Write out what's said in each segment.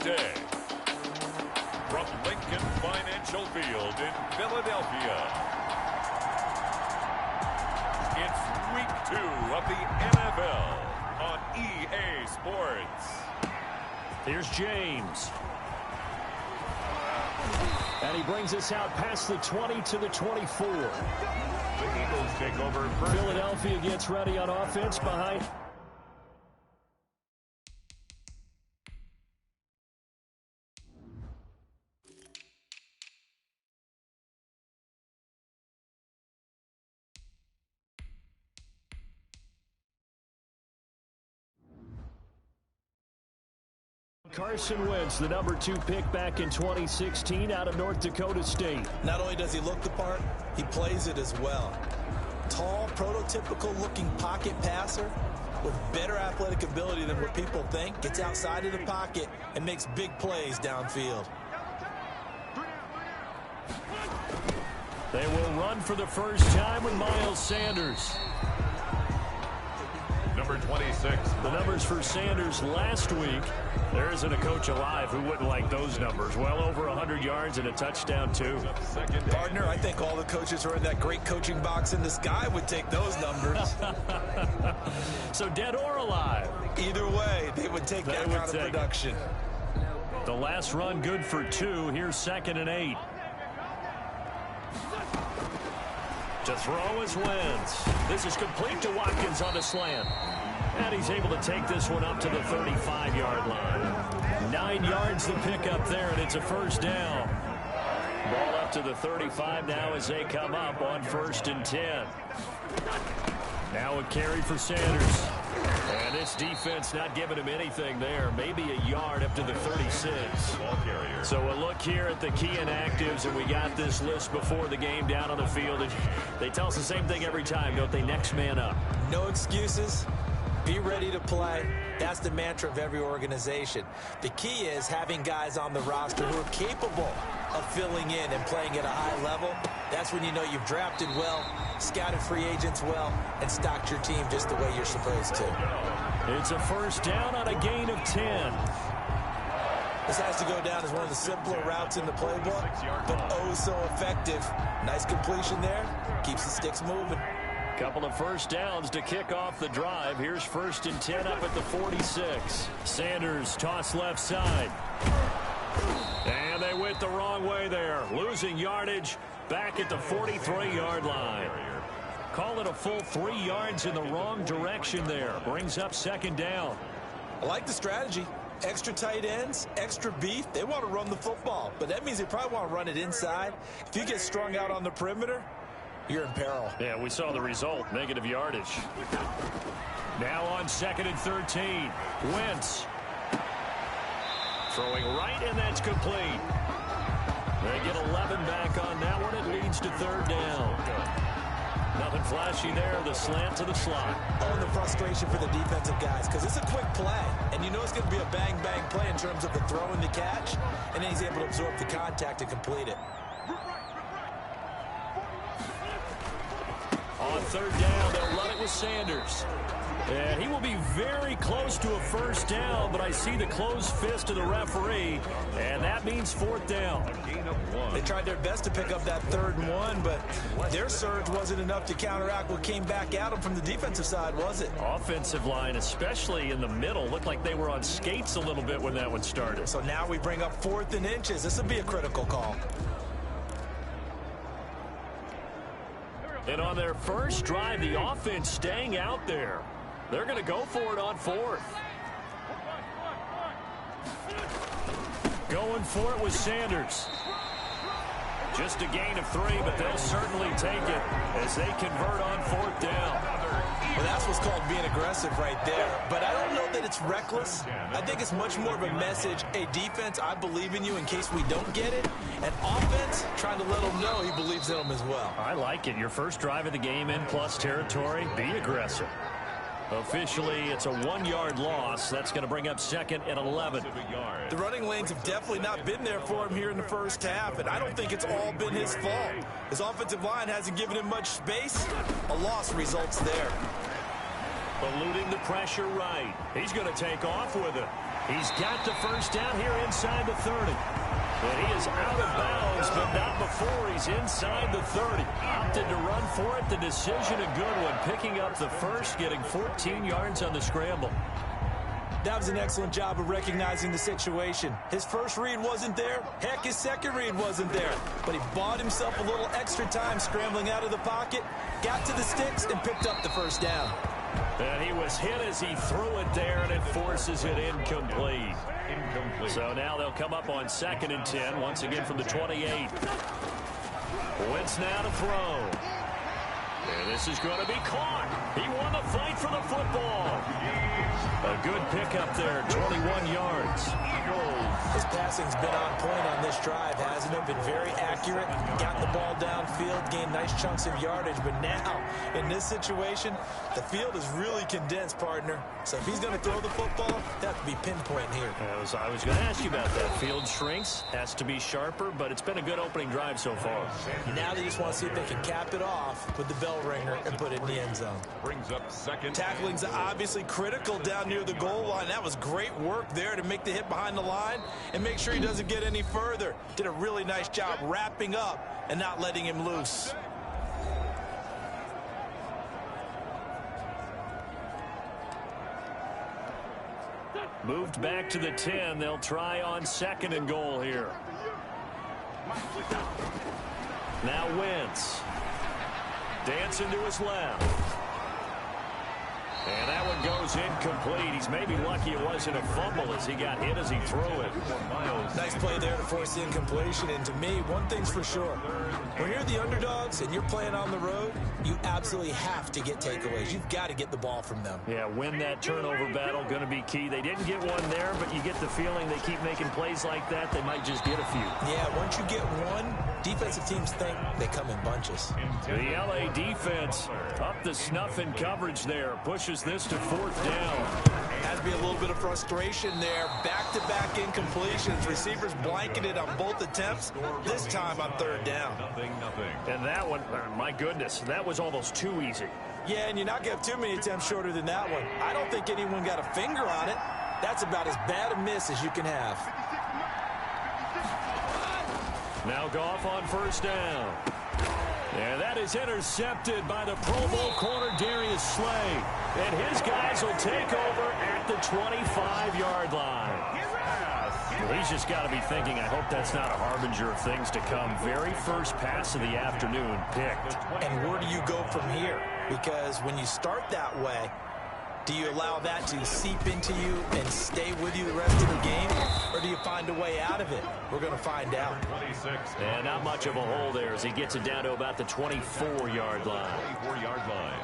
Tuesday. From Lincoln Financial Field in Philadelphia, it's Week 2 of the NFL on EA Sports. Here's James. And he brings us out past the 20 to the 24. The Eagles take over first. Philadelphia gets ready on offense behind. Carson Wentz, the number 2 pick back in 2016 out of North Dakota State. Not only does he look the part, he plays it as well. Tall, prototypical-looking pocket passer with better athletic ability than what people think. Gets outside of the pocket and makes big plays downfield. They will run for the first time with Miles Sanders. Number 26. The numbers for Sanders last week. There isn't a coach alive who wouldn't like those numbers. Well over 100 yards and a touchdown, too. Partner, I think all the coaches who are in that great coaching box in the sky would take those numbers. So dead or alive? Either way, they would take that kind of production. The last run good for 2. Here's 2nd and 8. To throw is Wentz. This is complete to Watkins on a slant. And he's able to take this one up to the 35-yard line. 9 yards the pickup there, and it's a first down. Ball up to the 35 now as they come up on 1st and 10. Now a carry for Sanders. And this defense not giving him anything there. Maybe a yard up to the 36. So a look here at the key inactives, and we got this list before the game down on the field. And they tell us the same thing every time, don't they? Next man up. No excuses. Be ready to play. That's the mantra of every organization. The key is having guys on the roster who are capable of filling in and playing at a high level. That's when you know you've drafted well, scouted free agents well, and stocked your team just the way you're supposed to. It's a first down on a gain of 10. This has to go down as one of the simpler routes in the playbook, but oh so effective. Nice completion there. Keeps the sticks moving. Couple of first downs to kick off the drive. Here's 1st and 10 up at the 46. Sanders toss left side. And they went the wrong way there. Losing yardage back at the 43-yard line. Call it a full 3 yards in the wrong direction there. Brings up 2nd down. I like the strategy. Extra tight ends, extra beef. They want to run the football, but that means they probably want to run it inside. If you get strung out on the perimeter, you're in peril. Yeah, we saw the result. Negative yardage. Now on 2nd and 13. Wentz. Throwing right, and that's complete. They get 11 back on that one. It leads to 3rd down. Nothing flashy there. The slant to the slot. Oh, and the frustration for the defensive guys, because it's a quick play. And you know it's going to be a bang-bang play in terms of the throw and the catch. And then he's able to absorb the contact and complete it. On 3rd down, they'll run it with Sanders. And he will be very close to a first down, but I see the closed fist of the referee, and that means 4th down. They tried their best to pick up that 3rd and 1, but their surge wasn't enough to counteract what came back at them from the defensive side, was it? Offensive line, especially in the middle, looked like they were on skates a little bit when that one started. So now we bring up 4th and inches. This will be a critical call. And on their first drive, the offense staying out there. They're going to go for it on 4th. Going for it with Sanders. Just a gain of 3, but they'll certainly take it as they convert on 4th down. Well, that's what's called being aggressive right there. But I don't know that it's reckless. I think it's much more of a message. Hey, defense, I believe in you in case we don't get it. And offense, trying to let them know he believes in them as well. I like it. Your first drive of the game in plus territory, be aggressive. Officially, it's a 1-yard loss. That's going to bring up 2nd and 11. The running lanes have definitely not been there for him here in the first half, and I don't think it's all been his fault. His offensive line hasn't given him much space. A loss results there. Eluding the pressure right. He's going to take off with it. He's got the first down here inside the 30. And he is out of bounds, but not before he's inside the 30. Opted to run for it. The decision a good one. Picking up the first, getting 14 yards on the scramble. That was an excellent job of recognizing the situation. His first read wasn't there. Heck, his second read wasn't there. But he bought himself a little extra time scrambling out of the pocket, got to the sticks, and picked up the first down. And he was hit as he threw it there, and it forces it incomplete. So now they'll come up on 2nd and 10, once again from the 28. Wentz now to throw. And this is going to be caught. He won the fight for the football. A good pickup there, 21 yards. His passing's been on point on this drive, hasn't it? Been very accurate, got the ball downfield, gained nice chunks of yardage. But now, in this situation, the field is really condensed, partner. So if he's going to throw the football, that would be pinpoint here. I was going to ask you about that. Field shrinks, has to be sharper, but it's been a good opening drive so far. Now they just want to see if they can cap it off with the bell ringer and put it in the end zone. Brings up second. Tackling's obviously critical down near the goal line. That was great work there to make the hit behind the line and make sure he doesn't get any further. Did a really nice job wrapping up and not letting him loose. Moved back to the 10. They'll try on 2nd and goal here. Now Wentz. Dancing to his left. And that one goes incomplete. He's maybe lucky it wasn't a fumble as he got hit as he threw it. Nice play there to force the incompletion. And to me, one thing's for sure. When you're the underdogs and you're playing on the road, you absolutely have to get takeaways. You've got to get the ball from them. Yeah, win that turnover battle, going to be key. They didn't get one there, but you get the feeling they keep making plays like that, they might just get a few. Yeah, once you get one, defensive teams think they come in bunches. The LA defense up the snuff in coverage there. Pushes this to 4th down. Has to be a little bit of frustration there. Back-to-back incompletions. Receivers blanketed on both attempts, this time on 3rd down. And that one, my goodness, that was almost too easy. Yeah, and you're not going to have too many attempts shorter than that one. I don't think anyone got a finger on it. That's about as bad a miss as you can have. Now Goff on 1st down. And that is intercepted by the Pro Bowl corner Darius Slay. And his guys will take over at the 25-yard line. Well, he's just got to be thinking, I hope that's not a harbinger of things to come. Very first pass of the afternoon picked. And where do you go from here? Because when you start that way, do you allow that to seep into you and stay with you the rest of the game? Or do you find a way out of it? We're going to find out. And not much of a hole there as he gets it down to about the 24-yard line.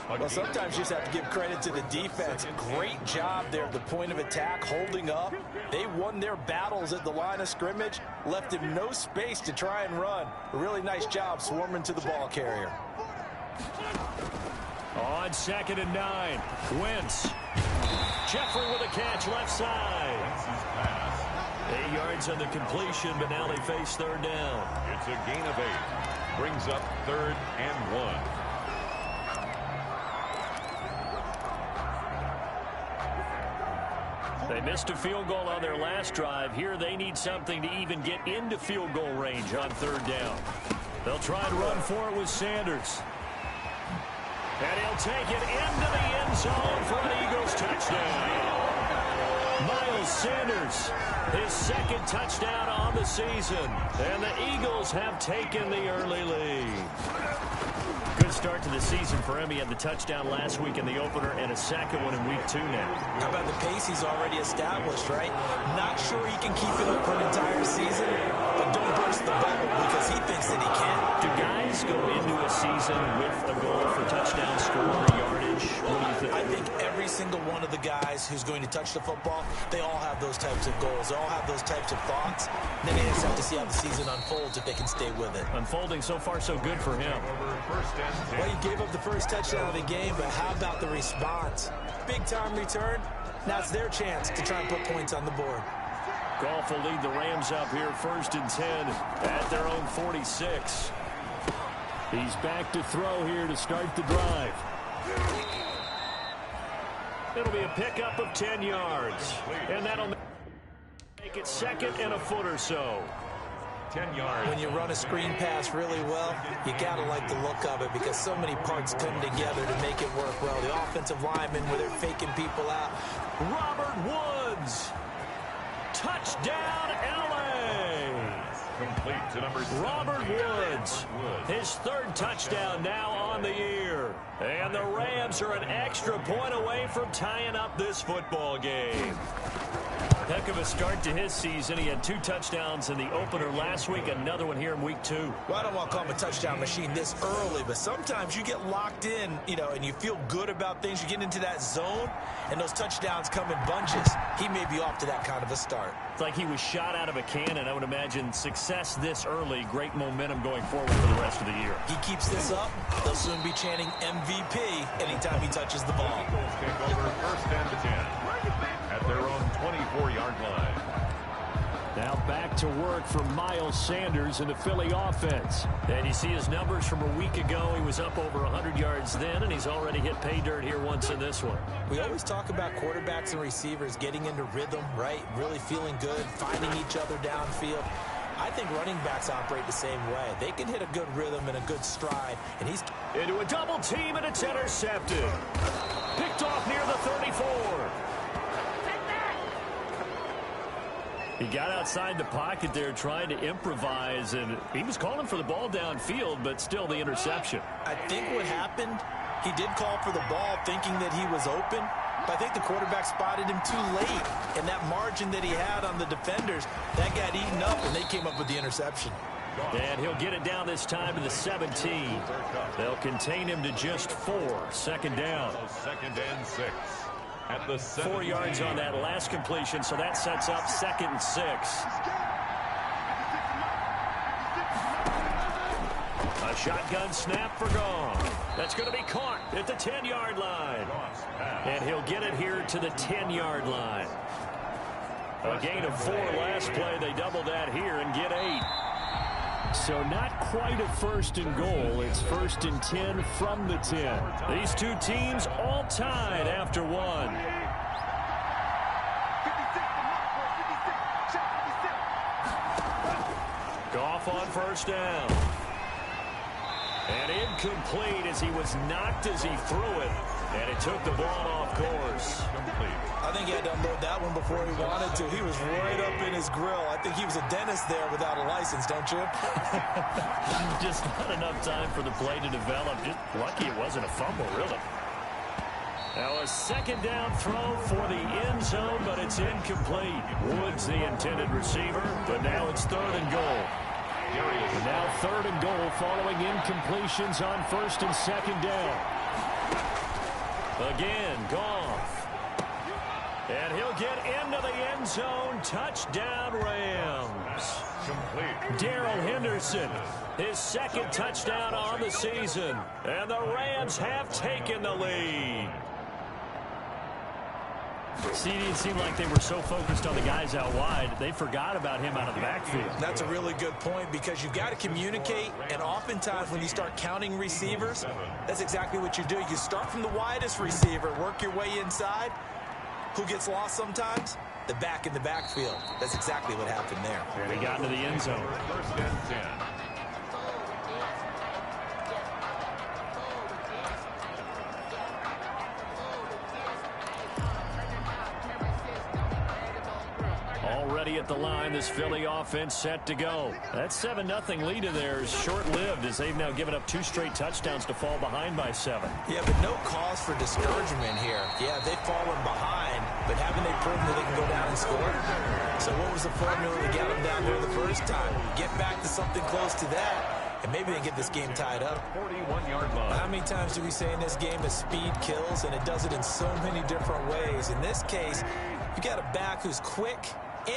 Well, sometimes you just have to give credit to the defense. Great job there at the point of attack, holding up. They won their battles at the line of scrimmage, left him no space to try and run. A really nice job swarming to the ball carrier. On 2nd and 9, Wentz. Jeffrey with a catch left side. 8 yards on the completion, but now they face 3rd down. It's a gain of 8. Brings up 3rd and 1. They missed a field goal on their last drive. Here they need something to even get into field goal range on 3rd down. They'll try and run for it with Sanders. And he'll take it into the end zone for an Eagles touchdown. Miles Sanders, his 2nd touchdown on the season. And the Eagles have taken the early lead. Good start to the season for him. He had the touchdown last week in the opener and a 2nd one in week 2 now. How about the pace he's already established, right? Not sure he can keep it up for an entire season, but don't burst the bubble because he thinks that he can. Do guys go into a season with a goal for touchdown score or yardage? What do you think? I think every single one of the guys who's going to touch the football, they all have those types of goals. They all have those types of thoughts. Then they just have to see how the season unfolds if they can stay with it. Unfolding so far so good for him. Well, he gave up the first touchdown of the game, but how about the response? Big-time return. Now it's their chance to try and put points on the board. Goff will lead the Rams up here 1st and 10 at their own 46. He's back to throw here to start the drive. It'll be a pickup of 10 yards. And that'll make it second and a foot or so. 10 yards. When you run a screen pass really well, you got to like the look of it because so many parts come together to make it work well. The offensive linemen, where they're faking people out. Robert Woods. Touchdown, L.A. Complete to number 7. Robert Woods. His third touchdown now on the year. And the Rams are an extra point away from tying up this football game. Heck of a start to his season. He had 2 touchdowns in the opener last week, another one here in week 2. Well, I don't want to call him a touchdown machine this early, but sometimes you get locked in, and you feel good about things. You get into that zone, and those touchdowns come in bunches. He may be off to that kind of a start. It's like he was shot out of a cannon. I would imagine success this early, great momentum going forward for the rest of the year. He keeps this up, they'll soon be chanting MVP anytime he touches the ball. Eagles take over first and 10 at their own 24-yard line. Now back to work for Miles Sanders in the Philly offense. And you see his numbers from a week ago. He was up over 100 yards then, and he's already hit pay dirt here once in this one. We always talk about quarterbacks and receivers getting into rhythm, right? Really feeling good, finding each other downfield. I think running backs operate the same way. They can hit a good rhythm and a good stride, and he's into a double team, and it's intercepted. Picked off near the 34. He got outside the pocket there trying to improvise, and he was calling for the ball downfield, but still the interception. I think what happened, he did call for the ball thinking that he was open, but I think the quarterback spotted him too late, and that margin that he had on the defenders, that got eaten up, and they came up with the interception. And he'll get it down this time to the 17. They'll contain him to just 4. Second down. Second and 6. At the 4 yards on that last completion, so that sets up 2nd and 6. A shotgun snap for Goff. That's going to be caught at the 10-yard line. And he'll get it here to the 10-yard line. A gain of 4 last play. They double that here and get 8. So not quite a first and goal. It's 1st and 10 from the 10. These two teams all tied after 1. Goff on first down. And incomplete as he was knocked as he threw it. And it took the ball off course. I think he had to unload that one before he wanted to. He was right up in his grill. I think he was a dentist there without a license, don't you? Just not enough time for the play to develop. Just lucky it wasn't a fumble, really. Now a second down throw for the end zone, but it's incomplete. Woods the intended receiver, but now it's 3rd and goal. And now 3rd and goal following incompletions on 1st and 2nd down. Again, Goff. And he'll get into the end zone. Touchdown, Rams. Darrell Henderson, his 2nd touchdown on the season. And the Rams have taken the lead. See, it seemed like they were so focused on the guys out wide, they forgot about him out of the backfield. That's a really good point because you've got to communicate, and oftentimes when you start counting receivers, that's exactly what you do. You start from the widest receiver, work your way inside. Who gets lost sometimes? The back in the backfield. That's exactly what happened there. And he got into the end zone. 1st and 10. Already at the line, this Philly offense set to go. That 7-0 lead of theirs is short-lived as they've now given up 2 straight touchdowns to fall behind by 7. Yeah, but no cause for discouragement here. Yeah, they've fallen behind, but haven't they proven that they can go down and score? So what was the formula to get them down there the first time? Get back to something close to that, and maybe they get this game tied up. 41-yard line. How many times do we say in this game that speed kills, and it does it in so many different ways? In this case, you got a back who's quick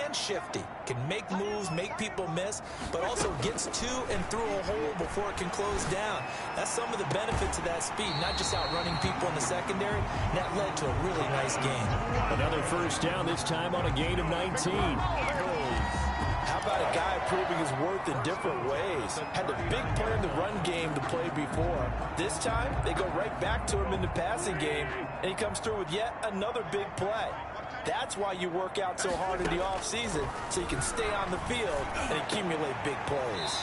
and shifty, can make moves, make people miss, but also gets to and through a hole before it can close down. That's some of the benefits of that speed, not just outrunning people in the secondary. And that led to a really nice game. Another first down, this time on a gain of 19. How about a guy proving his worth in different ways? Had a big play in the run game to play before. This time, they go right back to him in the passing game, and he comes through with yet another big play. That's why you work out so hard in the offseason, so you can stay on the field and accumulate big plays.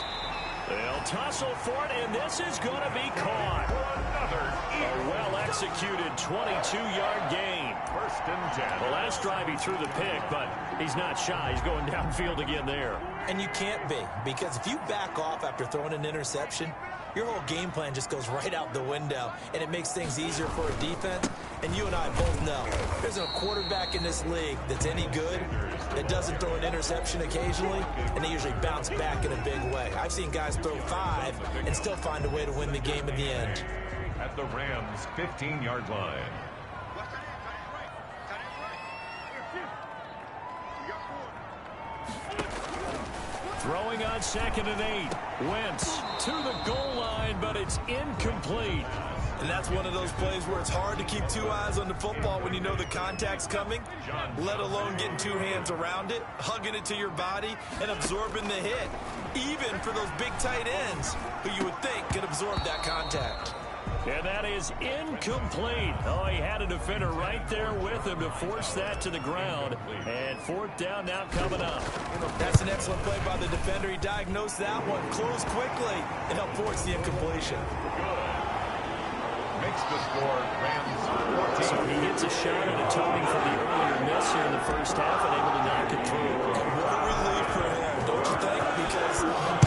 They'll tussle for it, and this is going to be caught. A well-executed 22-yard gain. First and 10. The last drive he threw the pick, but he's not shy. He's going downfield again there. And you can't be, because if you back off after throwing an interception, your whole game plan just goes right out the window, and it makes things easier for a defense. And you and I both know there's no quarterback in this league that's any good that doesn't throw an interception occasionally, and they usually bounce back in a big way. I've seen guys throw 5 and still find a way to win the game in the end. At the Rams' 15-yard line. Throwing on 2nd and 8. Wentz to the goal line, but it's incomplete. And that's one of those plays where it's hard to keep 2 eyes on the football when you know the contact's coming, let alone getting 2 hands around it, hugging it to your body, and absorbing the hit, even for those big tight ends who you would think could absorb that contact. And that is incomplete. Oh, he had a defender right there with him to force that to the ground. And 4th down now coming up. That's an excellent play by the defender. He diagnosed that one, closed quickly, and helped force the incompletion. Makes the score Rams 14. So he gets a shot at atoning for the earlier miss here in the first half and able to knock it through. What a relief for him, don't you think? Because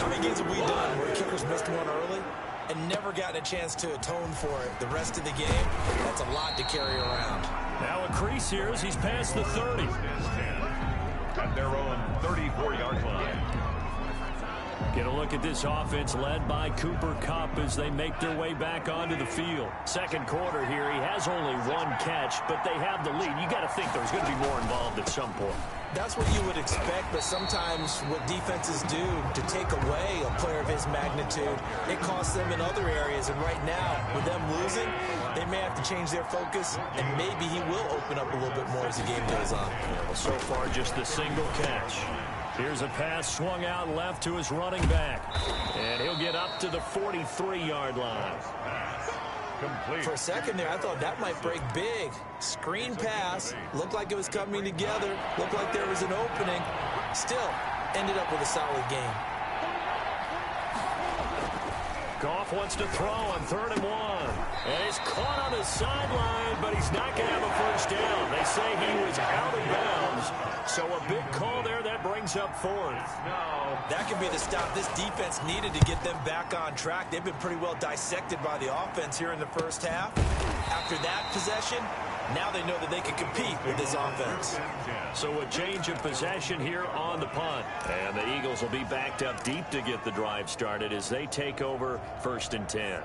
how many games have we done where kickers missed one early and never gotten a chance to atone for it the rest of the game? That's a lot to carry around. Now a crease here as he's past the 30. At their own 34-yard line. Get a look at this offense led by Cooper Kupp as they make their way back onto the field. Second quarter here, he has only 1 catch, but they have the lead. You got to think there's going to be more involved at some point. That's what you would expect, but sometimes what defenses do to take away a player of his magnitude, it costs them in other areas. And right now, with them losing, they may have to change their focus, and maybe he will open up a little bit more as the game goes on. Well, so far, just the single catch. Here's a pass swung out left to his running back. And he'll get up to the 43-yard line. Complete. For a second there, I thought that might break big. Screen pass. Looked like it was coming together. Looked like there was an opening. Still, ended up with a solid game. Goff wants to throw on 3rd and 1. And he's caught on the sideline, but he's not going to have a first down. They say he was out of bounds. So a big call there that brings up 4th. No. That could be the stop this defense needed to get them back on track. They've been pretty well dissected by the offense here in the first half. After that possession, now they know that they can compete with this offense. So a change of possession here on the punt. And the Eagles will be backed up deep to get the drive started as they take over 1st and 10.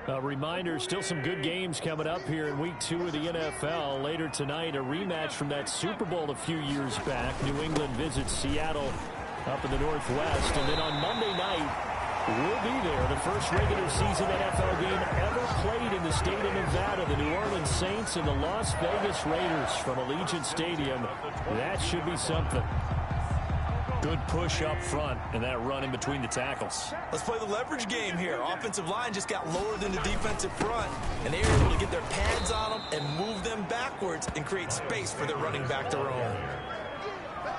A reminder, still some good games coming up here in Week 2 of the NFL. Later tonight, a rematch from that Super Bowl a few years back. New England visits Seattle up in the Northwest. And then on Monday night, we'll be there. The first regular season NFL game ever played in the state of Nevada. The New Orleans Saints and the Las Vegas Raiders from Allegiant Stadium. That should be something. Good push up front and that run in between the tackles. Let's play the leverage game here. Offensive line just got lower than the defensive front, and they were able to get their pads on them and move them backwards and create space for their running back to roam.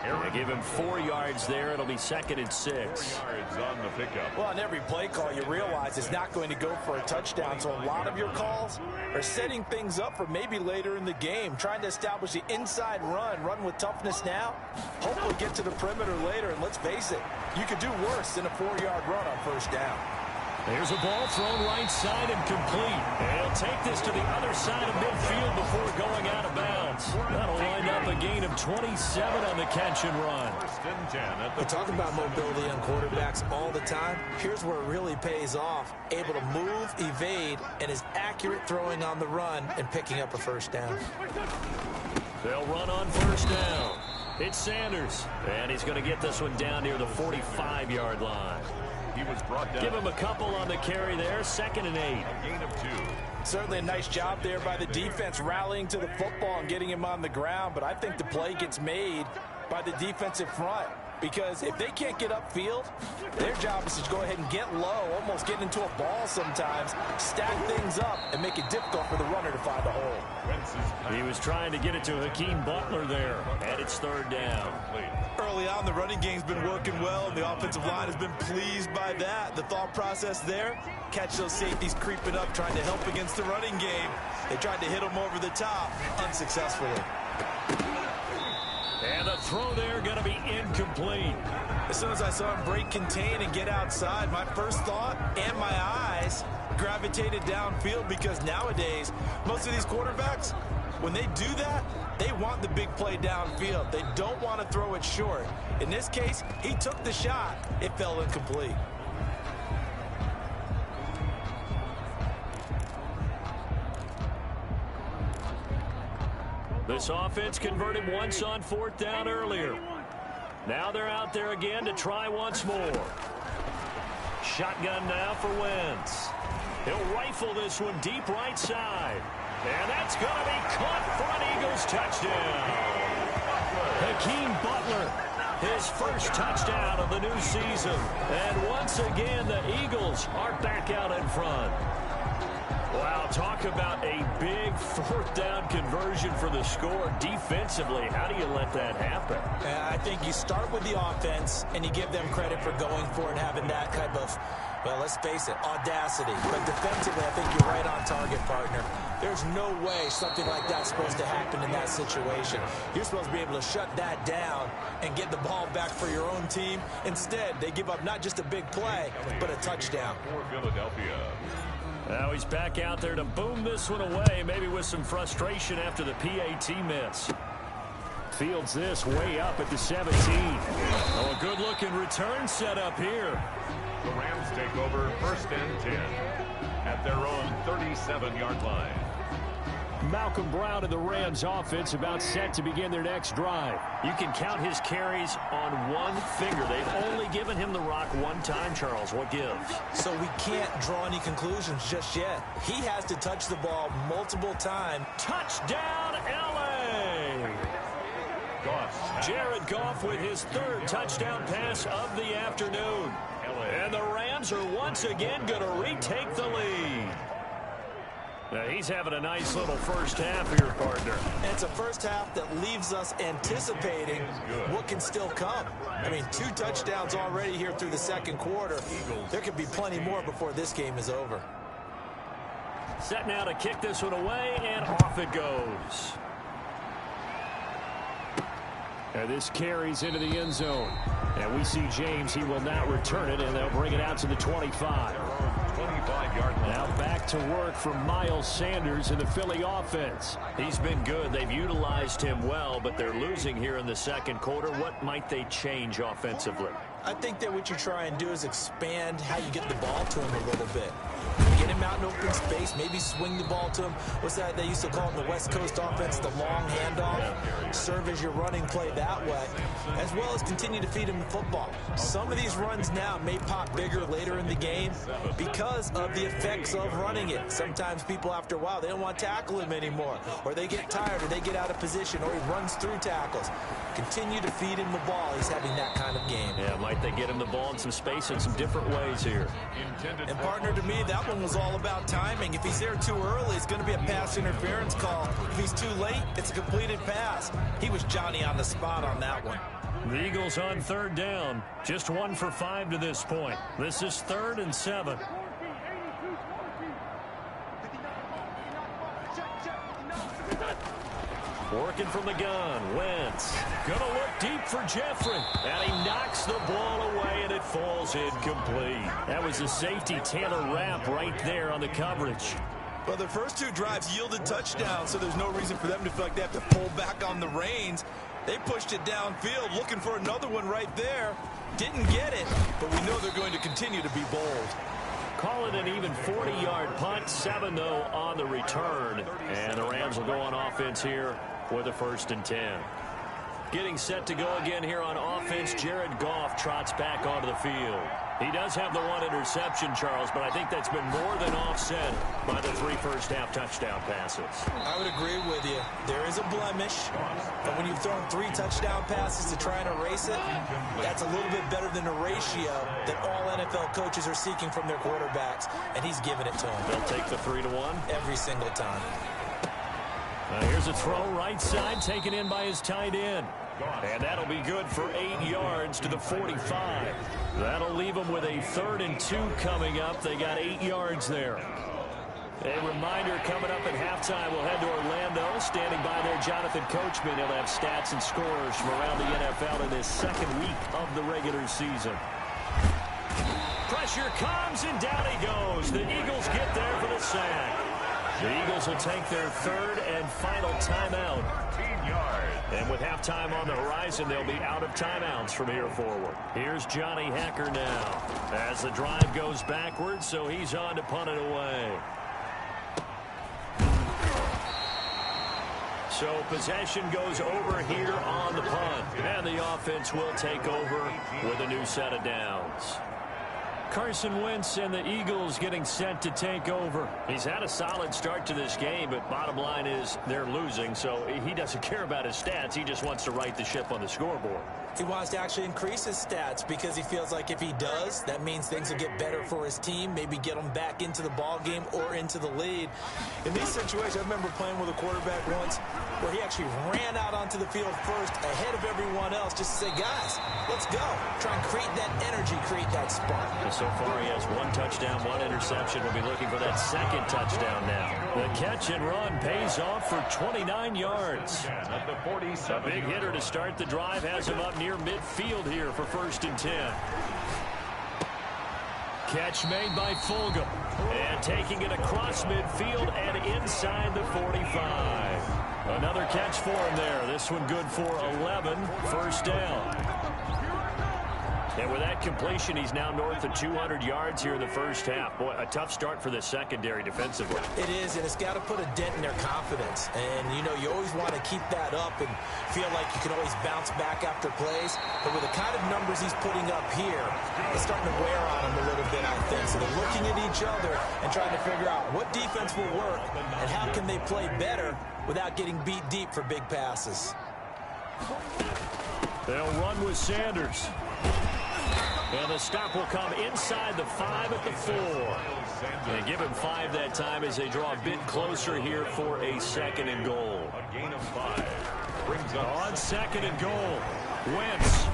They give him 4 yards there. It'll be 2nd and 6. Yards on the pickup. Well, on every play call, you realize it's not going to go for a touchdown. So a lot of your calls are setting things up for maybe later in the game, trying to establish the inside run with toughness now. Hopefully get to the perimeter later. And let's face it, you could do worse than a 4-yard run on first down. There's a ball thrown right side and complete. And he'll take this to the other side of midfield before going out of bounds. That'll wind up a gain of 27 on the catch and run. 1st and 10. We talk about mobility on quarterbacks all the time. Here's where it really pays off. Able to move, evade, and is accurate throwing on the run and picking up a first down. They'll run on first down. It's Sanders. And he's going to get this one down near the 45-yard line. He was brought down. Give him a couple on the carry there. 2nd and 8. A gain of 2. Certainly a nice job there by the defense rallying to the football and getting him on the ground, but I think the play gets made by the defensive front. Because if they can't get upfield, their job is to go ahead and get low, almost get into a ball sometimes, stack things up, and make it difficult for the runner to find a hole. He was trying to get it to Hakeem Butler there, and it's third down. Early on, the running game's been working well, and the offensive line has been pleased by that. The thought process there, catch those safeties creeping up, trying to help against the running game. They tried to hit them over the top, unsuccessfully. And the throw there going to be incomplete. As soon as I saw him break contain and get outside, my first thought and my eyes gravitated downfield, because nowadays, most of these quarterbacks, when they do that, they want the big play downfield. They don't want to throw it short. In this case, he took the shot. It fell incomplete. This offense converted once on fourth down earlier. Now they're out there again to try once more. Shotgun now for Wentz. He'll rifle this one deep right side. And that's going to be caught for an Eagles touchdown. Hakeem Butler, his first touchdown of the new season. And once again, the Eagles are back out in front. Wow, talk about a big fourth down conversion for the score. Defensively, how do you let that happen? I think you start with the offense, and you give them credit for going for it, having that type of, well, let's face it, audacity. But defensively, I think you're right on target, partner. There's no way something like that's supposed to happen in that situation. You're supposed to be able to shut that down and get the ball back for your own team. Instead, they give up not just a big play, but a touchdown. For Philadelphia. Now he's back out there to boom this one away, maybe with some frustration after the PAT miss. Fields this way up at the 17. Oh, a good-looking return set up here. The Rams take over first and 10 at their own 37-yard line. Malcolm Brown and the Rams offense about set to begin their next drive. You can count his carries on one finger. They've only given him the rock one time, Charles. What gives? So we can't draw any conclusions just yet. He has to touch the ball multiple times. Touchdown, L.A. Jared Goff with his third touchdown pass of the afternoon. And the Rams are once again going to retake the lead. Now he's having a nice little first half here, partner. And it's a first half that leaves us anticipating what can still come. I mean, 2 touchdowns already here through the second quarter. There could be plenty more before this game is over. Set now to kick this one away, and off it goes. And this carries into the end zone. And we see James. He will not return it, and they'll bring it out to the 25. 25-yard line. Now back to work for Miles Sanders in the Philly offense. He's been good. They've utilized him well, but they're losing here in the second quarter. What might they change offensively? I think that what you try and do is expand how you get the ball to him a little bit. Get him out in open space, maybe swing the ball to him. What's that they used to call in the West Coast offense, the long handoff? Serve as your running play that way, as well as continue to feed him the football. Some of these runs now may pop bigger later in the game because of the effects of running it. Sometimes people, after a while, they don't want to tackle him anymore, or they get tired, or they get out of position, or he runs through tackles. Continue to feed him the ball. He's having that kind of game. Yeah, might they get him the ball in some space in some different ways here? And partner, to me, that one was all about timing. If he's there too early, it's going to be a pass interference call. If he's too late, it's a completed pass. He was Johnny on the spot on that one. The Eagles on third down. Just 1 for 5 to this point. This is 3rd and 7. Working from the gun, Wentz. Gonna look deep for Jeffrey. And he knocks the ball away, and it falls incomplete. That was a safety, Taylor Rapp, right there on the coverage. Well, their first 2 drives yielded touchdowns, so there's no reason for them to feel like they have to pull back on the reins. They pushed it downfield, looking for another one right there. Didn't get it, but we know they're going to continue to be bold. Call it an even 40-yard punt. 7, though, on the return. And the Rams will go on offense here with a 1st and 10. Getting set to go again here on offense, Jared Goff trots back onto the field. He does have the one interception, Charles, but I think that's been more than offset by the 3 first-half touchdown passes. I would agree with you. There is a blemish, but when you've thrown 3 touchdown passes to try and erase it, that's a little bit better than the ratio that all NFL coaches are seeking from their quarterbacks, and he's giving it to them. They'll take the 3-1. Every single time. Here's a throw right side, taken in by his tight end. And that'll be good for 8 yards to the 45. That'll leave them with a 3rd and 2 coming up. They got 8 yards there. A reminder coming up at halftime, we'll head to Orlando. Standing by there, Jonathan Coachman. He'll have stats and scores from around the NFL in this 2nd week of the regular season. Pressure comes, and down he goes. The Eagles get there for the sack. The Eagles will take their 3rd and final timeout. And with halftime on the horizon, they'll be out of timeouts from here forward. Here's Johnny Hacker now as the drive goes backwards, so he's on to punt it away. So possession goes over here on the punt. And the offense will take over with a new set of downs. Carson Wentz and the Eagles getting set to take over. He's had a solid start to this game, but bottom line is they're losing, so he doesn't care about his stats. He just wants to right the ship on the scoreboard. He wants to actually increase his stats because he feels like if he does, that means things will get better for his team, maybe get them back into the ball game or into the lead. In these situations, I remember playing with a quarterback once where he actually ran out onto the field first ahead of everyone else just to say, guys, let's go. Try and create that energy, create that spark. So far, he has 1 touchdown, 1 interception. We'll be looking for that 2nd touchdown now. The catch and run pays off for 29 yards. A big hitter to start the drive has him up near midfield here for 1st and 10. Catch made by Fulgham. And taking it across midfield and inside the 45. Another catch for him there. This one good for 11. 1st down. And with that completion, he's now north of 200 yards here in the 1st half. Boy, a tough start for the secondary defensively. It is, and it's got to put a dent in their confidence. And, you know, you always want to keep that up and feel like you can always bounce back after plays. But with the kind of numbers he's putting up here, it's starting to wear on him a little bit, I think. So they're looking at each other and trying to figure out what defense will work and how can they play better without getting beat deep for big passes. They'll run with Sanders. And the stop will come inside the 5 at the 4. And give him 5 that time as they draw a bit closer here for a 2nd and goal. A gain of 5. Brings up on 2nd and goal. Wentz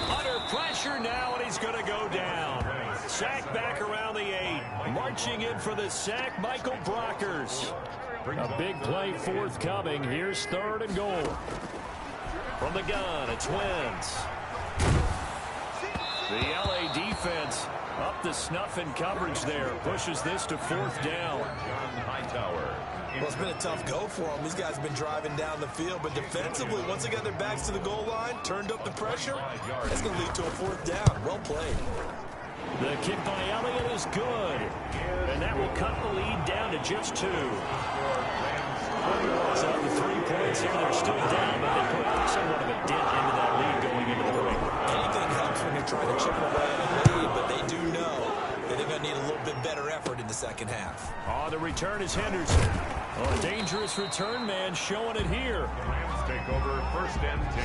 under pressure now, and he's going to go down. Sack back around the 8. Marching in for the sack, Michael Brockers. A big play forthcoming. Here's 3rd and goal. From the gun, it's Wentz. The LA defense up the snuff in coverage there. Pushes this to 4th down. Well, it's been a tough go for them. These guys have been driving down the field, but defensively, once they got their backs to the goal line, turned up the pressure, that's going to lead to a 4th down. Well played. The kick by Elliott is good. And that will cut the lead down to just 2. So the 3 points here, they're still down, but they put somewhat of a dent into that lead going into the break. Anything helps when you're trying to chip away at a lead, but they do know that they're going to need a little bit better effort in the 2nd half. Oh, the return is Henderson. Oh, a dangerous return man showing it here. The Rams take over 1st and 10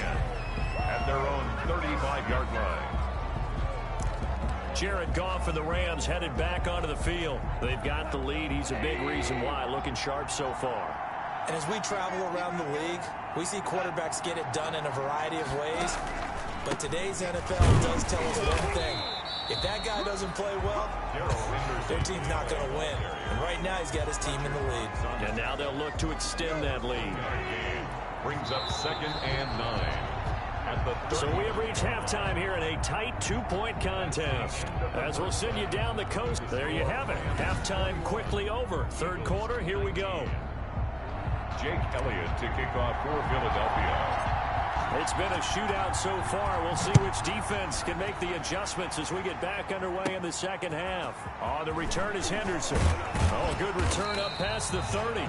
at their own 35-yard line. Jared Goff and the Rams headed back onto the field. They've got the lead. He's a big reason why. Looking sharp so far. And as we travel around the league, we see quarterbacks get it done in a variety of ways. But today's NFL does tell us one thing. If that guy doesn't play well, their team's not going to win. And right now, he's got his team in the lead. And now they'll look to extend that lead. Brings up 2nd and 9. So we have reached halftime here in a tight 2-point contest. As we'll send you down the coast. There you have it. Halftime quickly over. 3rd quarter, here we go. Jake Elliott to kick off for Philadelphia. It's been a shootout so far. We'll see which defense can make the adjustments as we get back underway in the 2nd half. On the return is Henderson. Oh, good return up past the 30.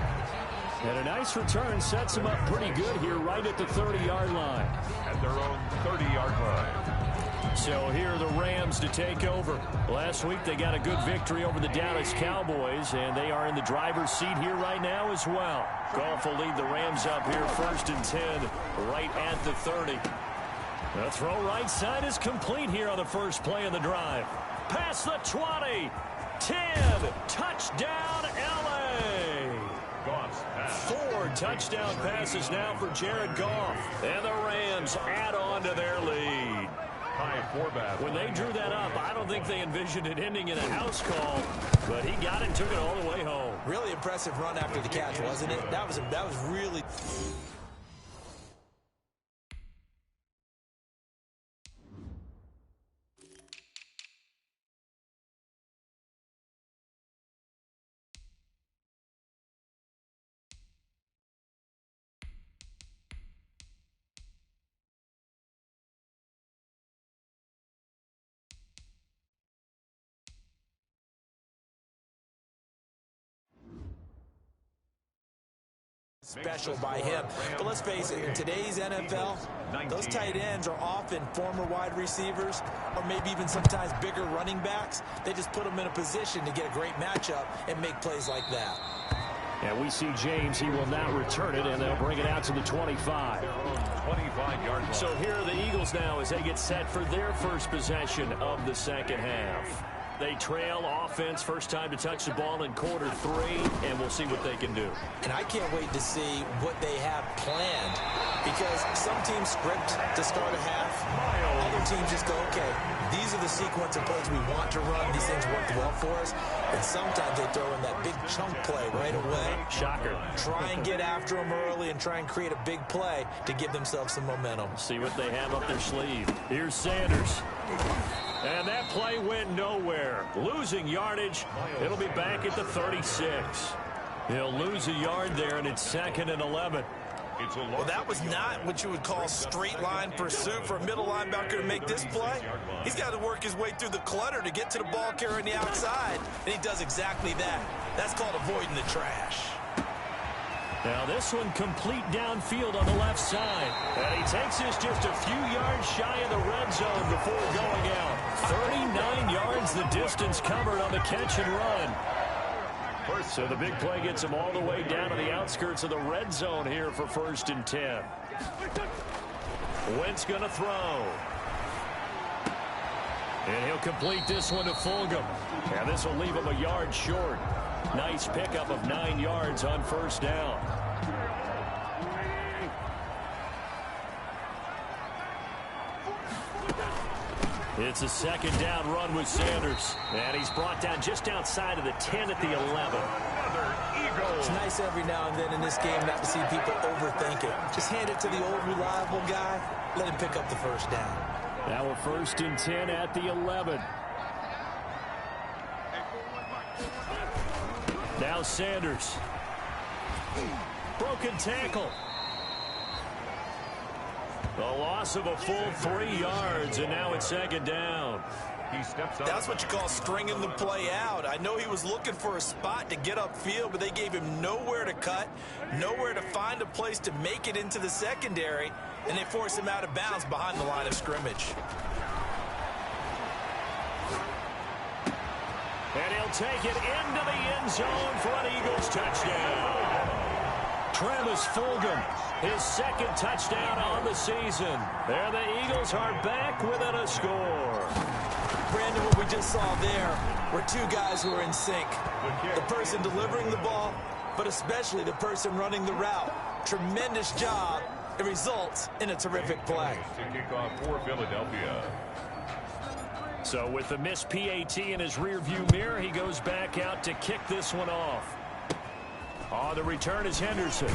And a nice return sets him up pretty good here right at the 30-yard line. At their own 30-yard line. So here are the Rams to take over. Last week they got a good victory over the Dallas Cowboys, and they are in the driver's seat here right now as well. Goff will lead the Rams up here 1st and 10 right at the 30. The throw right side is complete here on the first play of the drive. Past the 20. 10. Touchdown, L.A. 4 touchdown passes now for Jared Goff. And the Rams add on to their lead. When they drew that up, I don't think they envisioned it ending in a house call, but he got it and took it all the way home. Really impressive run after the catch, wasn't it? That was really... special by him. But let's face it, in today's NFL, those tight ends are often former wide receivers or maybe even sometimes bigger running backs. They just put them in a position to get a great matchup and make plays like that. And we see James. He will now return it, and they'll bring it out to the 25. 25-yard line. So here are the Eagles now as they get set for their first possession of the second half. They trail offense, first time to touch the ball in quarter 3, and we'll see what they can do. And I can't wait to see what they have planned, because some teams script to start a half. Other teams just go, okay, these are the sequence of plays we want to run. These things work well for us. And sometimes they throw in that big chunk play right away. Shocker. Try and get after them early and try and create a big play to give themselves some momentum. See what they have up their sleeve. Here's Sanders. And that play went nowhere. Losing yardage. It'll be back at the 36. He'll lose a yard there, and it's 2nd and 11. Well, that was not what you would call straight line pursuit for a middle linebacker to make this play. He's got to work his way through the clutter to get to the ball carrier on the outside, and he does exactly that. That's called avoiding the trash. Now this one complete downfield on the left side. And he takes this just a few yards shy of the red zone before going out. 39 yards the distance covered on the catch and run. So the big play gets him all the way down to the outskirts of the red zone here for 1st and 10. Wentz going to throw. And he'll complete this one to Fulgham. And this will leave him a yard short. Nice pickup of 9 yards on 1st down. It's a 2nd down run with Sanders. And he's brought down just outside of the 10 at the 11. It's nice every now and then in this game not to see people overthink it. Just hand it to the old reliable guy. Let him pick up the 1st down. Now a 1st and 10 at the 11. Now Sanders. Broken tackle. The loss of a full 3 yards, and now it's 2nd down. That's what you call stringing the play out. I know he was looking for a spot to get upfield, but they gave him nowhere to cut, nowhere to find a place to make it into the secondary, and they forced him out of bounds behind the line of scrimmage. And he'll take it into the end zone for an Eagles touchdown. Travis Fulgham, his 2nd touchdown on the season. There the Eagles are back within a score. Brandon, what we just saw there were 2 guys who are in sync. The person delivering the ball, but especially the person running the route. Tremendous job. It results in a terrific play. To kick off for Philadelphia. So with the missed PAT in his rearview mirror, he goes back out to kick this one off. On the return is Henderson.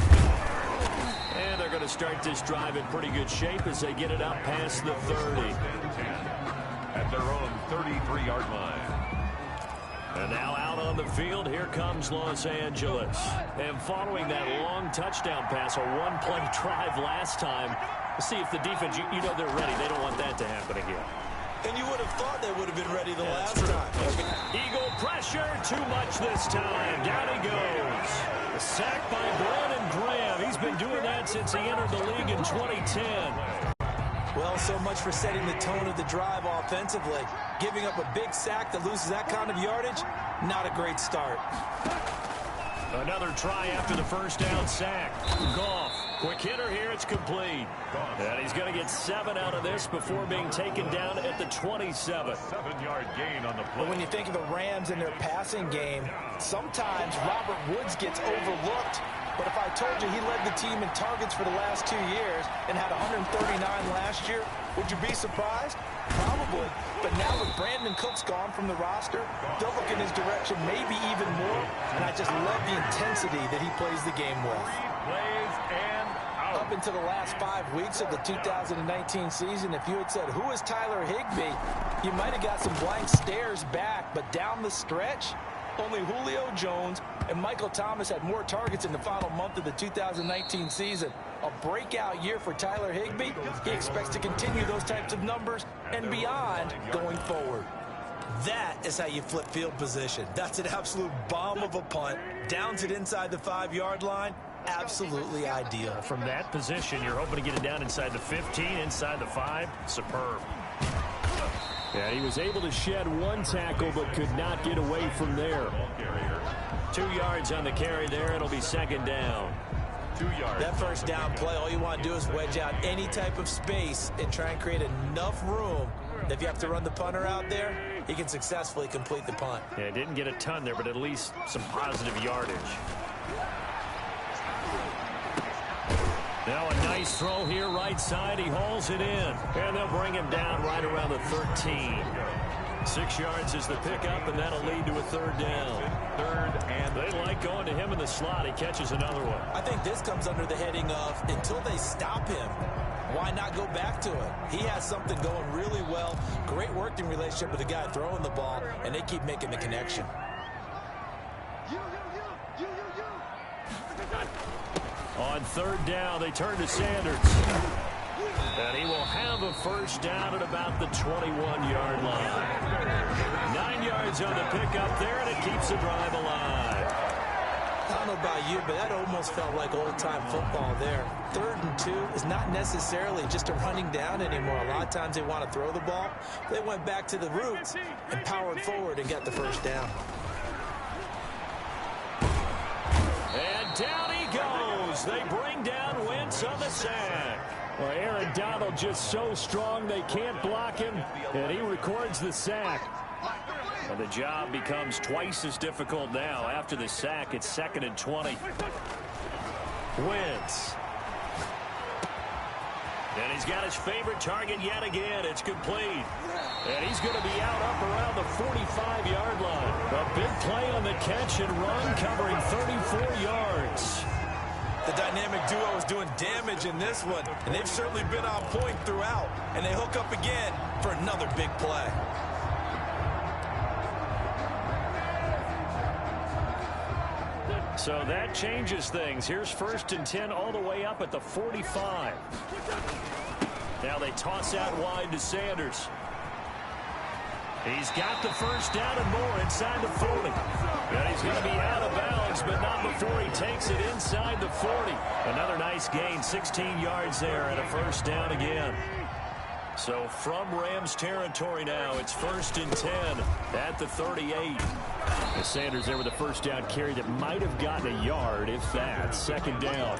And they're going to start this drive in pretty good shape as they get it up past the 30. At their own 33-yard line. And now out on the field, here comes Los Angeles. And following that long touchdown pass, a one-play drive last time, we'll see if the defense, you know they're ready. They don't want that to happen again. And you would have thought they would have been ready the last time. Eagle pressure, too much this time. Down he goes. A sack by Brandon Graham. He's been doing that since he entered the league in 2010. Well, so much for setting the tone of the drive offensively. Giving up a big sack that loses that kind of yardage, not a great start. Another try after the first down sack. Goff, quick hitter here, it's complete. And he's going to get 7 out of this before being taken down at the 27. 7-yard gain on the play. But when you think of the Rams and their passing game, sometimes Robert Woods gets overlooked. But if I told you he led the team in targets for the last 2 years and had 139 last year, would you be surprised? Probably. But now with Brandon Cooks gone from the roster, they'll look in his direction maybe even more. And I just love the intensity that he plays the game with. Plays and out. Up until the last 5 weeks of the 2019 season, if you had said, who is Tyler Higbee, you might have got some blank stares back. But down the stretch, only Julio Jones and Michael Thomas had more targets in the final month of the 2019 season. A breakout year for Tyler Higbee. He expects to continue those types of numbers and beyond going forward. That is how you flip field position. That's an absolute bomb of a punt. Downs it inside the 5-yard line. Absolutely ideal. From that position, you're hoping to get it down inside the 15, inside the 5. Superb. Yeah, he was able to shed 1 tackle but could not get away from there. 2 yards on the carry there. It'll be second down. 2 yards. That first down play, all you want to do is wedge out any type of space and try and create enough room that if you have to run the punter out there, he can successfully complete the punt. Yeah, didn't get a ton there, but at least some positive yardage. Now a nice throw here, right side. He hauls it in. And they'll bring him down right around the 13. 6 yards is the pickup, and that'll lead to a third down. They like going to him in the slot. He catches another one. I think this comes under the heading of until they stop him, why not go back to it? He has something going really well. Great working relationship with the guy throwing the ball, and they keep making the connection. On third down, they turn to Sanders. And he will have a first down at about the 21-yard line. 9 yards on the pickup there, and it keeps the drive alive. I don't know about you, but that almost felt like old-time football there. 3rd and 2 is not necessarily just a running down anymore. A lot of times they want to throw the ball. They went back to the roots and powered forward and got the first down. And down he goes. They bring down Wentz on the sack. Well, Aaron Donald just so strong they can't block him, and he records the sack. And the job becomes twice as difficult now. After the sack, it's 2nd and 20. Wentz. And he's got his favorite target yet again. It's complete. And he's going to be out up around the 45-yard line. A big play on the catch and run, covering 34 yards. The dynamic duo is doing damage in this one, and they've certainly been on point throughout. And they hook up again for another big play. So that changes things. Here's 1st and 10 all the way up at the 45. Now they toss out wide to Sanders. He's got the first down and more inside the 40. And he's going to be out of bounds, but not before he takes it inside the 40. Another nice gain, 16 yards there, and a first down again. So from Rams territory now, it's 1st and 10 at the 38. And Sanders there with a first down carry that might have gotten a yard, if that. 2nd down.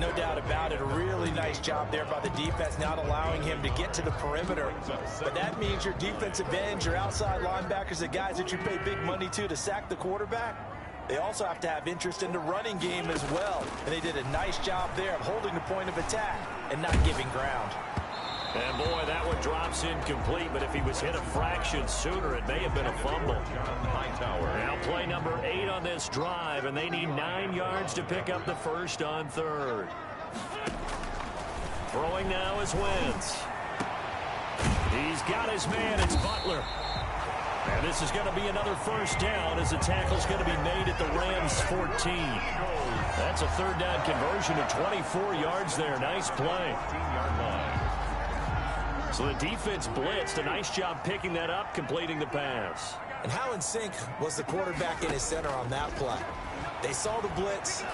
No doubt about it. A really nice job there by the defense, not allowing him to get to the perimeter. But that means your defensive ends, your outside linebackers, the guys that you pay big money to sack the quarterback, they also have to have interest in the running game as well. And they did a nice job there of holding the point of attack and not giving ground. And boy, that one drops incomplete, but if he was hit a fraction sooner, it may have been a fumble. Now play number 8 on this drive, and they need 9 yards to pick up the first on 3rd. Throwing now is Wentz. He's got his man, it's Butler. And this is going to be another first down as the tackle's going to be made at the Rams 14. That's a 3rd down conversion of 24 yards there. Nice play. So the defense blitzed. A nice job picking that up, completing the pass. And how in sync was the quarterback in his center on that play? They saw the blitz,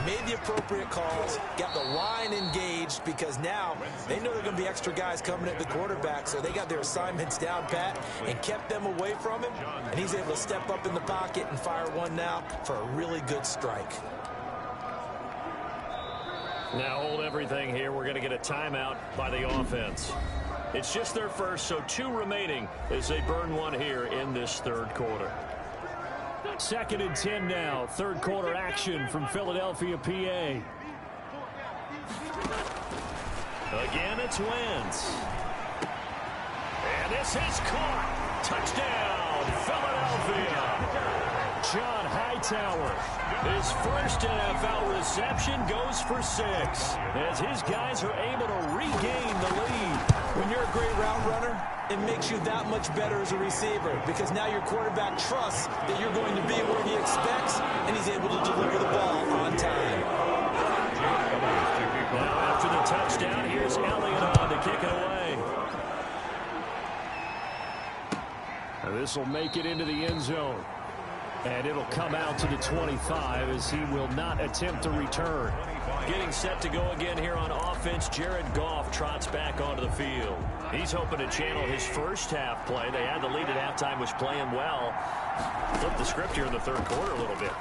made the appropriate calls, got the line engaged because now they know there are going to be extra guys coming at the quarterback, so they got their assignments down pat and kept them away from him, and he's able to step up in the pocket and fire one now for a really good strike. Now hold everything here. We're going to get a timeout by the offense. It's just their first, so 2 remaining as they burn one here in this third quarter. 2nd and 10 now. Third quarter action from Philadelphia, PA. Again, it's Wentz. And this is caught. Touchdown, Philadelphia. John Hightower, his first NFL reception goes for 6 as his guys are able to regain the lead. When you're a great route runner, it makes you that much better as a receiver because now your quarterback trusts that you're going to be where he expects, and he's able to deliver the ball on time. Now after the touchdown, here's Elliott on to kick it away. Now this will make it into the end zone. And it'll come out to the 25 as he will not attempt to return. Getting set to go again here on offense, Jared Goff trots back onto the field. He's hoping to channel his first half play. They had the lead at halftime, was playing well. Flip the script here in the third quarter a little bit.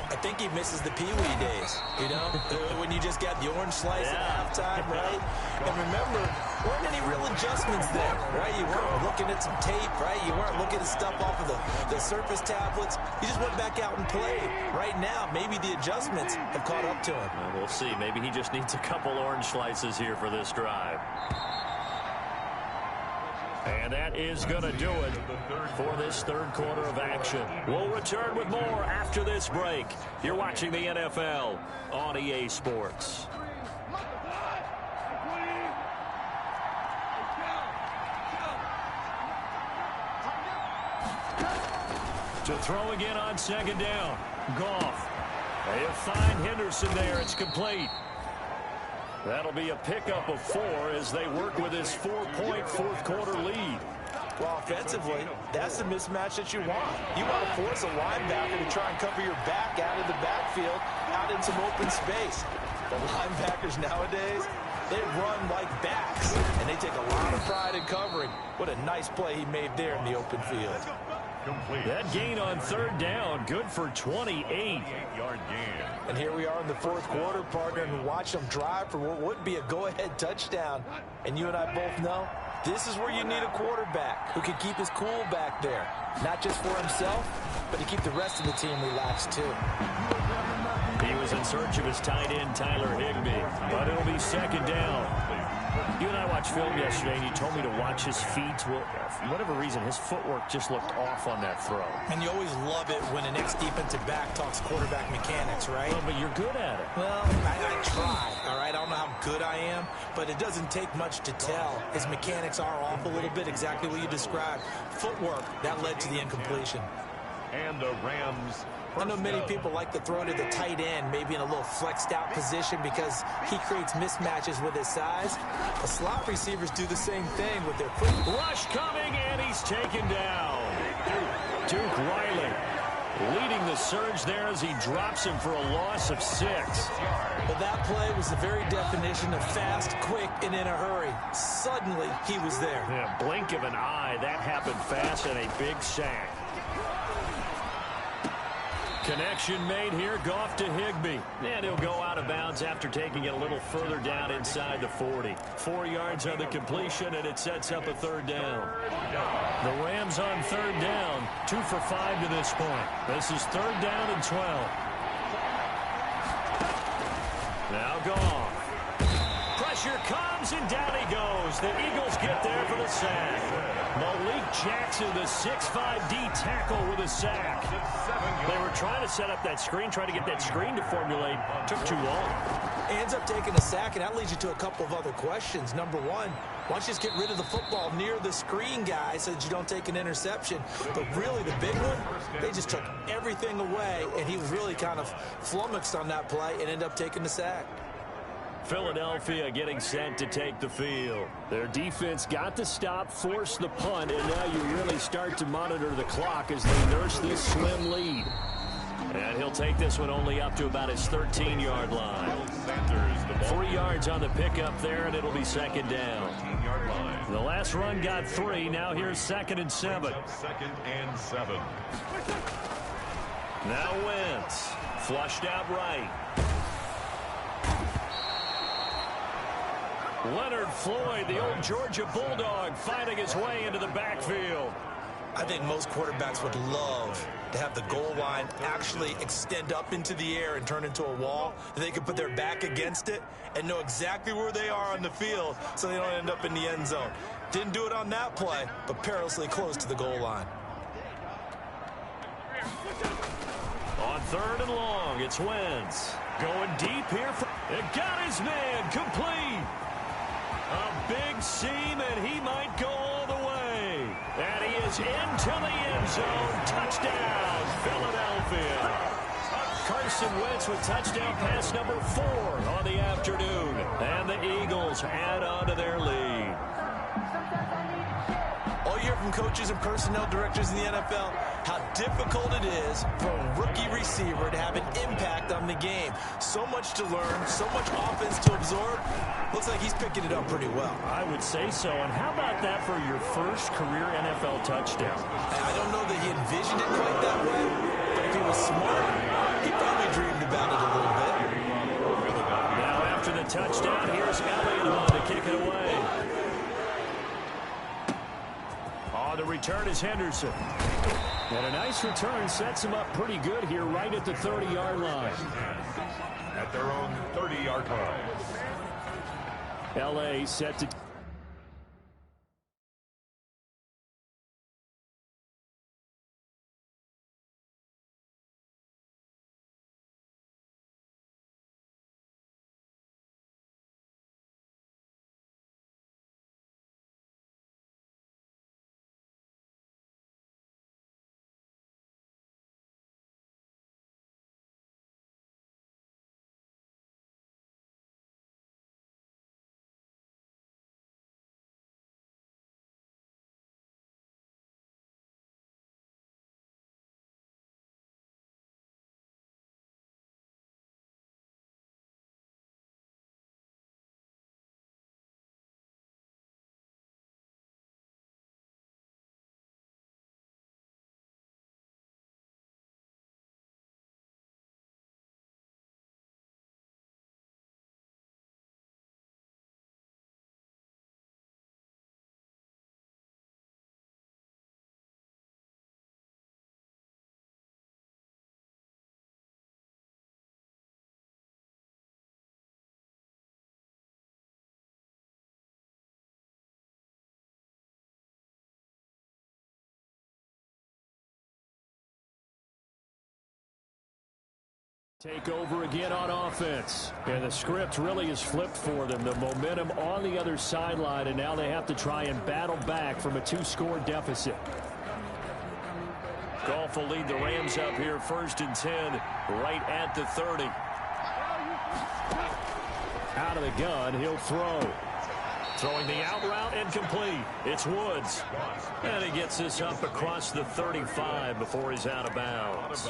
I think he misses the Pee-wee days, you know, when you just got the orange slice at halftime, right? And remember, there weren't any real adjustments there, right? You weren't looking at some tape, right? You weren't looking at stuff off of the surface tablets. You just went back out and played. Right now, maybe the adjustments have caught up to him. Well, we'll see. Maybe he just needs a couple orange slices here for this drive. And that is going to do it for this third quarter of action. We'll return with more after this break. You're watching the NFL on EA Sports. To throw again on 2nd down. Goff. They'll find Henderson there. It's complete. That'll be a pickup of 4 as they work with his 4-point fourth quarter lead. Well, offensively, that's the mismatch that you want. You want to force a linebacker to try and cover your back out of the backfield, out in some open space. The linebackers nowadays, they run like backs, and they take a lot of pride in covering. What a nice play he made there in the open field. That gain on 3rd down, good for 28. 8-yard gain. And here we are in the 4th quarter, partner, and watch them drive for what would be a go-ahead touchdown. And you and I both know this is where you need a quarterback who can keep his cool back there. Not just for himself, but to keep the rest of the team relaxed, too. He was in search of his tight end, Tyler Higbee, but it'll be 2nd down. You and I watched film yesterday, and you told me to watch his feet. Well, for whatever reason, his footwork just looked off on that throw. And you always love it when an ex-defensive back talks quarterback mechanics, right? Well, but you're good at it. Well, I try, all right? I don't know how good I am, but it doesn't take much to tell. His mechanics are off a little bit, exactly what you described. Footwork, that led to the incompletion. And the Rams. I know many people like to throw to the tight end, maybe in a little flexed out position because he creates mismatches with his size. The slot receivers do the same thing with their quick. Rush coming, and he's taken down. Duke Riley leading the surge there as he drops him for a loss of 6. But that play was the very definition of fast, quick, and in a hurry. Suddenly, he was there. Yeah, blink of an eye, that happened fast, and a big sack. Connection made here, Goff to Higbee. And he'll go out of bounds after taking it a little further down inside the 40. 4 yards on the completion, and it sets up a 3rd down. The Rams on 3rd down, 2 for 5 to this point. This is 3rd down and 12. Now Goff. Pressure comes, and down he goes. The Eagles get there for the sack. Malik Jackson, the 6'5" D tackle with a sack. They were trying to set up that screen, trying to get that screen to formulate. Took too long. Ends up taking a sack, and that leads you to a couple of other questions. Number one, why don't you just get rid of the football near the screen guy so that you don't take an interception? But really, the big one, they just took everything away, and he was really kind of flummoxed on that play and ended up taking the sack. Philadelphia getting set to take the field. Their defense got the stop, forced the punt, and now you really start to monitor the clock as they nurse this slim lead. And he'll take this one only up to about his 13-yard line. 3 yards on the pickup there, and it'll be second down. The last run got 3. Now here's 2nd and 7. Now Wentz. Flushed out right. Leonard Floyd, the old Georgia Bulldog, fighting his way into the backfield. I think most quarterbacks would love to have the goal line actually extend up into the air and turn into a wall. They can put their back against it and know exactly where they are on the field so they don't end up in the end zone. Didn't do it on that play, but perilously close to the goal line. On 3rd and long, it's Wentz. Going deep here. It got his man complete. A big seam, and he might go all the way. And he is into the end zone. Touchdown, Philadelphia. Carson Wentz with touchdown pass number 4 on the afternoon. And the Eagles add on to their lead. All you hear from coaches and personnel directors in the NFL, how difficult it is for a rookie receiver to have an impact on the game. So much to learn, so much offense to absorb. Looks like he's picking it up pretty well. I would say so. And how about that for your first career NFL touchdown? I don't know that he envisioned it quite that way, but if he was smart, he probably dreamed about it a little bit. Now after the touchdown, here's Elliott on to kick it away. The return is Henderson. And a nice return sets him up pretty good here right at the 30-yard line. At their own 30-yard line. L.A. set to... Take over again on offense. And the script really is flipped for them. The momentum on the other sideline, and now they have to try and battle back from a 2-score deficit. Goff will lead the Rams up here 1st and 10 right at the 30. Out of the gun, he'll throw. Throwing the out route, incomplete. It's Woods. And he gets this up across the 35 before he's out of bounds.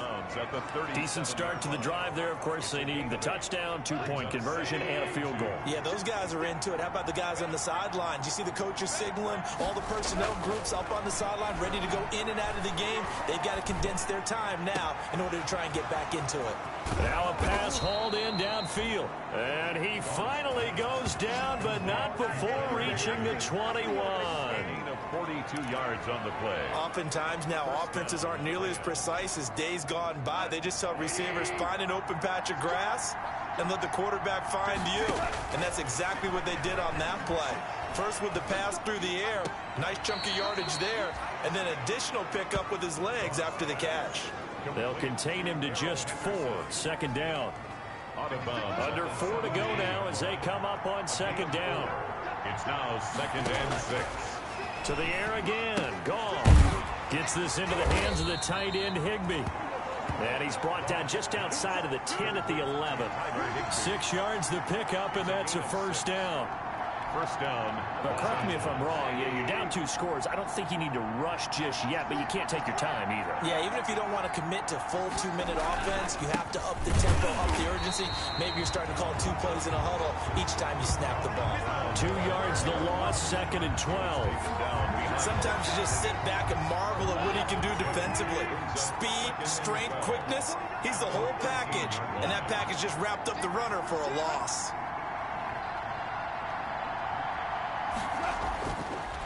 Decent start to the drive there. Of course, they need the touchdown, 2-point conversion, and a field goal. Yeah, those guys are into it. How about the guys on the sideline? You see the coaches signaling, all the personnel groups up on the sideline ready to go in and out of the game. They've got to condense their time now in order to try and get back into it. Now a pass hauled in downfield. And he finally goes down, but not before reaching the 21. 42 yards on the play. Oftentimes now offenses aren't nearly as precise as days gone by. They just tell receivers, find an open patch of grass and let the quarterback find you. And that's exactly what they did on that play. First with the pass through the air, nice chunk of yardage there, and then additional pickup with his legs after the catch. They'll contain him to just 4. 2nd down. Under 4 to go now as they come up on 2nd down. It's now 2nd and 6. To the air again. Goff gets this into the hands of the tight end Higbee. And he's brought down just outside of the 10 at the 11. 6 yards the pickup, and that's a 1st down. First down. But correct me if I'm wrong. Yeah, you're down 2 scores. I don't think you need to rush just yet, but you can't take your time either. Yeah, even if you don't want to commit to full 2-minute offense, you have to up the tempo, up the urgency. Maybe you're starting to call 2 plays in a huddle each time you snap the ball. 2 yards the loss, 2nd and 12. Sometimes you just sit back and marvel at what he can do defensively. Speed, strength, quickness, he's the whole package. And that package just wrapped up the runner for a loss.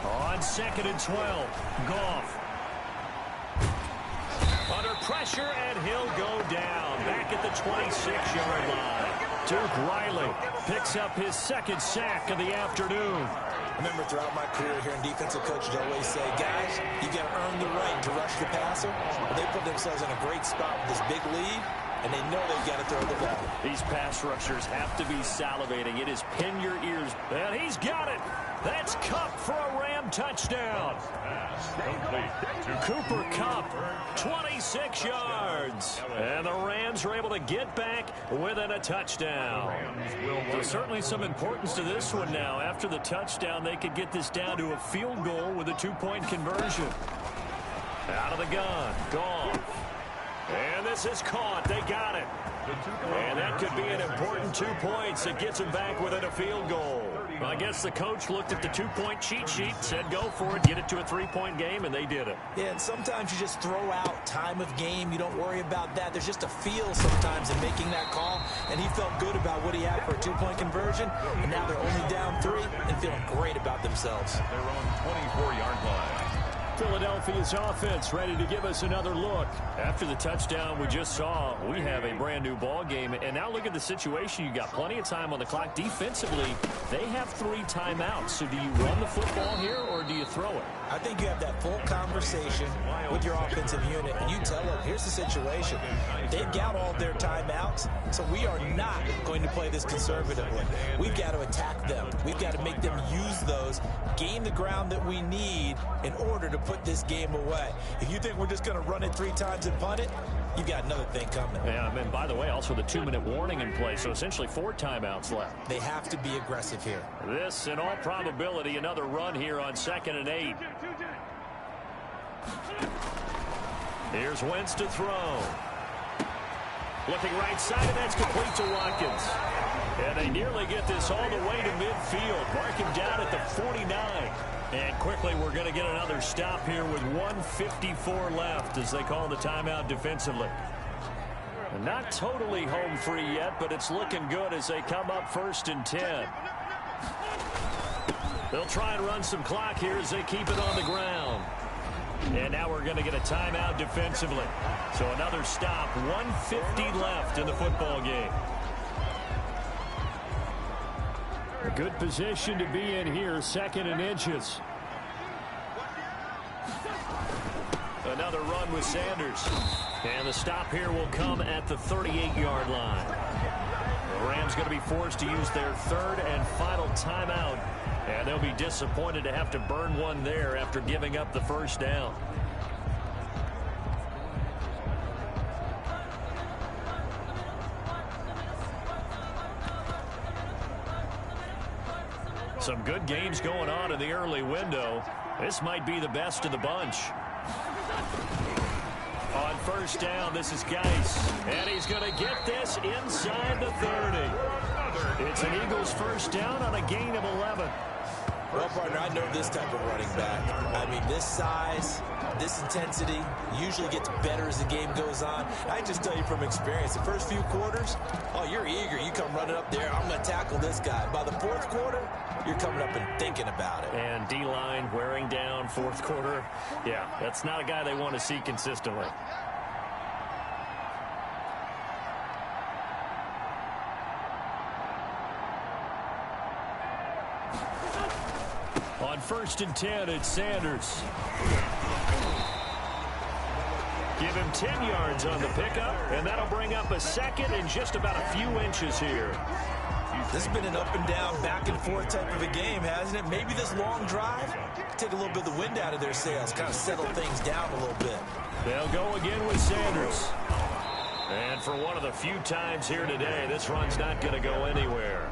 On 2nd and 12, Goff. Under pressure, and he'll go down. Back at the 26-yard line. Duke Riley picks up his 2nd sack of the afternoon. I remember throughout my career here in defensive coaches always say, guys, you got to earn the right to rush the passer. They put themselves in a great spot with this big lead, and they know they've got to throw the ball. These pass rushers have to be salivating. It is pin your ears. And he's got it. That's Kupp for a Ram touchdown. Cooper Kupp, 26 yards. And the Rams are able to get back within a touchdown. There's certainly some importance to this one now. After the touchdown, they could get this down to a field goal with a 2-point conversion. Out of the gun, Goff. And this is caught. They got it. And that could be an important 2 points. It gets them back within a field goal. I guess the coach looked at the 2-point cheat sheet, said go for it, get it to a 3-point game, and they did it. Yeah, and sometimes you just throw out time of game. You don't worry about that. There's just a feel sometimes in making that call, and he felt good about what he had for a 2-point conversion, and now they're only down 3 and feeling great about themselves. Their own 24-yard line. Philadelphia's offense ready to give us another look. After the touchdown we just saw, we have a brand new ball game. And now look at the situation. You got plenty of time on the clock. Defensively, they have 3 timeouts. So do you run the football here or do you throw it? I think you have that full conversation with your offensive unit, and you tell them, here's the situation. They've got all their timeouts, so we are not going to play this conservatively. We've got to attack them. We've got to make them use those, gain the ground that we need in order to put this game away. If you think we're just going to run it 3 times and punt it, you got another thing coming. Yeah, and by the way, also the 2-minute warning in play, so essentially 4 timeouts left. They have to be aggressive here. This, in all probability, another run here on 2nd and 8. Here's Wentz to throw. Looking right side, and that's complete to Watkins. And they nearly get this all the way to midfield. Mark him down at the 49. And quickly, we're going to get another stop here with 1:54 left as they call the timeout defensively. Not totally home free yet, but it's looking good as they come up 1st and 10. They'll try and run some clock here as they keep it on the ground. And now we're going to get a timeout defensively. So another stop, 1:50 left in the football game. A good position to be in here, 2nd and inches. Another run with Sanders. And the stop here will come at the 38-yard line. The Rams going to be forced to use their 3rd and final timeout. And they'll be disappointed to have to burn one there after giving up the 1st down. Some good games going on in the early window. This might be the best of the bunch. On 1st down, this is Geis. And he's going to get this inside the 30. It's an Eagles 1st down on a gain of 11. Well, partner, I know this type of running back. I mean, this size, this intensity usually gets better as the game goes on. I just tell you from experience, the first few quarters, oh, you're eager. You come running up there, I'm going to tackle this guy. By the 4th quarter, you're coming up and thinking about it. And D-line wearing down 4th quarter. Yeah, that's not a guy they want to see consistently. On 1st and 10, it's Sanders. Give him 10 yards on the pickup, and that'll bring up a 2nd and just about a few inches here. This has been an up and down, back and forth type of a game, hasn't it? Maybe this long drive take a little bit of the wind out of their sails, kind of settle things down a little bit. They'll go again with Sanders. And for one of the few times here today, this run's not going to go anywhere.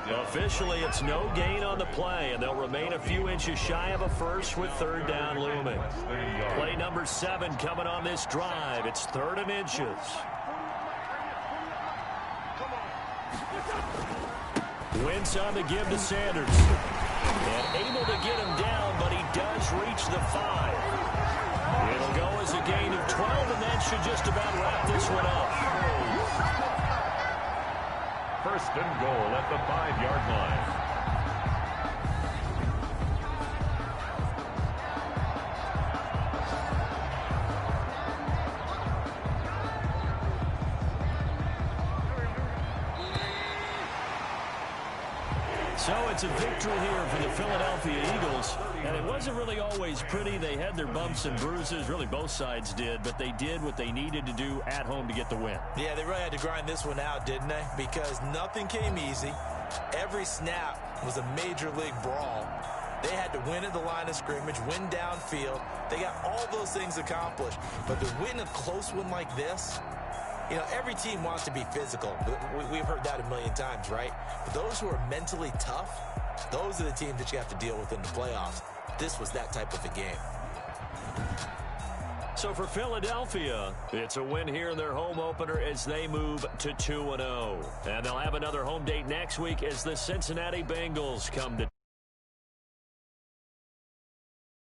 Officially, it's no gain on the play, and they'll remain a few inches shy of a first with third down looming. Play number 7 coming on this drive. It's 3rd and inches. Wentz on the give to Sanders. And able to get him down, but he does reach the 5. It'll go as a gain of 12, and that should just about wrap this one up. 1st and goal at the 5-yard line. So it's a victory here for the Philadelphia Eagles. And it wasn't really always pretty. They had their bumps and bruises. Really, both sides did. But they did what they needed to do at home to get the win. Yeah, they really had to grind this one out, didn't they? Because nothing came easy. Every snap was a major league brawl. They had to win at the line of scrimmage, win downfield. They got all those things accomplished. But to win a close one like this, you know, every team wants to be physical. We've heard that a million times, right? But those who are mentally tough, those are the teams that you have to deal with in the playoffs. This was that type of a game. So for Philadelphia, it's a win here in their home opener as they move to 2-0. And they'll have another home date next week as the Cincinnati Bengals come to